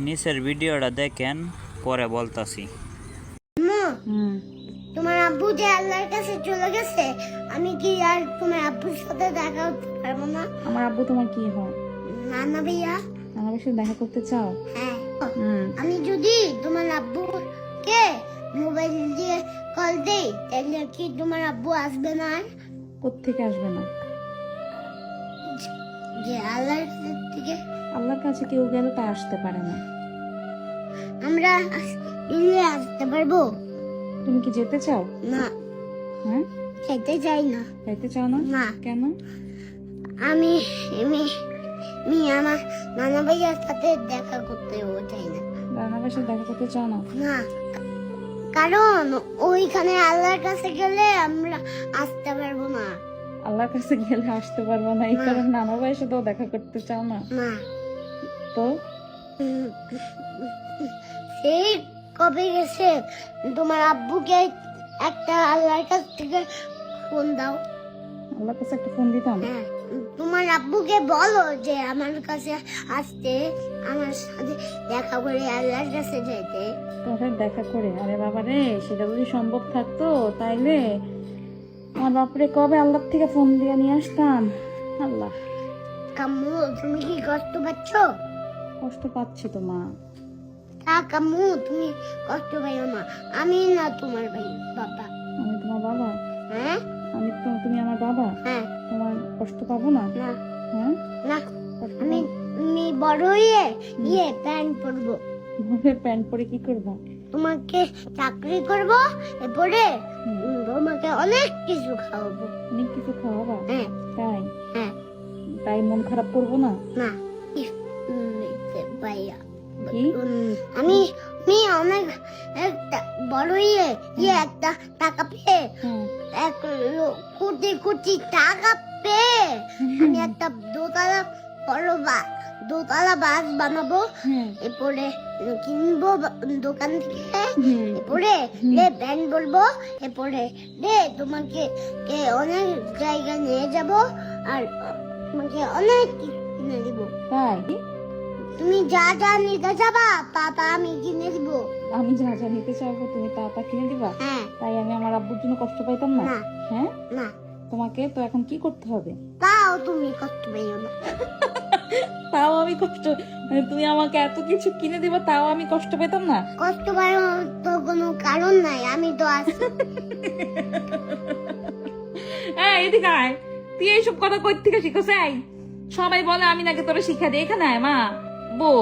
নিচের ভিডিওটা দেখেন, পরে বলতাছি। তোমার আব্বু যে আল্লাহর কাছে চলে গেছে, আমি কি আর তোমার আব্বুর সাথে দেখা করতে পারবো না? আমার আব্বু তোমার কি হয়? নানা ভাইয়া। আমার সাথে দেখা করতে চাও? হ্যাঁ। আমি যদি তোমার আব্বুকে মোবাইল দিয়ে কল দেই, তাহলে কি তোমার আব্বু আসবে না? আর কোত্থেকে আসবে না? যে আল্লাহর থেকে। আল্লাহর কাছে কেউ গেলে তা আসতে পারে না। আমরা দিল্লি আসতে পারবো? তুমি কি যেতে চাও? না। হ্যাঁ, খেতে চাই না। যাইতে চাও না? না। কেন? আমি আমি আমি আমার নানা ভাইয়ার সাথে দেখা করতেও চাই না। রান্নার সাথে দেখা করতে চাও না? না, কারণ ওইখানে আল্লাহর কাছে গেলে আমরা আসতে পারবো না। আল্লাহর কাছে গেলে আসতে পারবো না, এই কারণে নানা ভাইয়ের সাথেও দেখা করতে চাও না? না। তো সেই কবে গেছে, তোমার আব্বুকে একটা আল্লাহর কাছ থেকে ফোন দাও। আল্লাহর কাছে একটা ফোন দিতাম। হ্যাঁ, তোমার আব্বুকে বলো যে আমার কাছে আসতে, আমার সাথে দেখা করে আল্লাহর কাছে যেতে। তোমার দেখা করে? আরে বাবা রে, সেটা যদি সম্ভব থাকতো তাইলে আমার বাপরে কবে আল্লাহ থেকে ফোন দিয়ে নিয়ে আসতাম। আল্লাহ। কাম্মু, তুমি কি কষ্ট পাচ্ছ? কষ্ট পাচ্ছি তো মা। তা কাম্মু, তুমি কষ্ট পাইও না। আমি না তোমার ভাই বাবা। আমি তোমার বাবা? হ্যাঁ। তুমি আমার বাবা? হ্যাঁ। তোমার কষ্ট পাবো না? না। হ্যাঁ, না, কষ্ট আমি আমি বড় হয়ে প্যান্ট পরবো। প্যান্ট পরে কি করবা? তোমাকে চাকরি করব, এরপরে তোমাকে অনেক কিছু খাওয়াবো। অনেক কিছু খাওয়াবা? হ্যাঁ। তাই? হ্যাঁ। তাই মন খারাপ করবো না? না। ভাইয়া, কি? আমি আমি অনেক একটা বড় একটা টাকা পেয়ে, হ্যাঁ। এক কোটি কোটি টাকা পেয়ে আমি একটা দোতলা বাস বানাবো। হ্যাঁ। এরপরে কিনবো দোকান থেকে। হুম। এরপরে ব্যান্ড বলবো। এরপরে তোমাকে অনেক জায়গায় নিয়ে যাব, আর তোমাকে অনেক কিছু কিনে দিব। তাই? তুমি যা যা নিতে যাবা তা আমি কিনে দিব। আমি যা যা নিতে চাইবো তুমি তা তা কিনে দিবা? হ্যাঁ। তাই আমি আমার আব্বুর জন্য কষ্ট পাইতাম না? না। হ্যাঁ, না, তোমাকে তো এখন কি করতে হবে? তাও তুমি কষ্ট পাইও না। তাও আমি কষ্ট, মানে তুমি আমাকে এত কিছু কিনে দিবা তাও আমি কষ্ট পেতাম না? কষ্ট পাইও তো কোনো কারণ নাই, আমি তো আছি। এদিকে আয়, তুই এইসব কথা কই থেকে শিখছ? সবাই বলে আমি নাকি তোরা শিক্ষা দিই। এখানে আয় মা, বউ।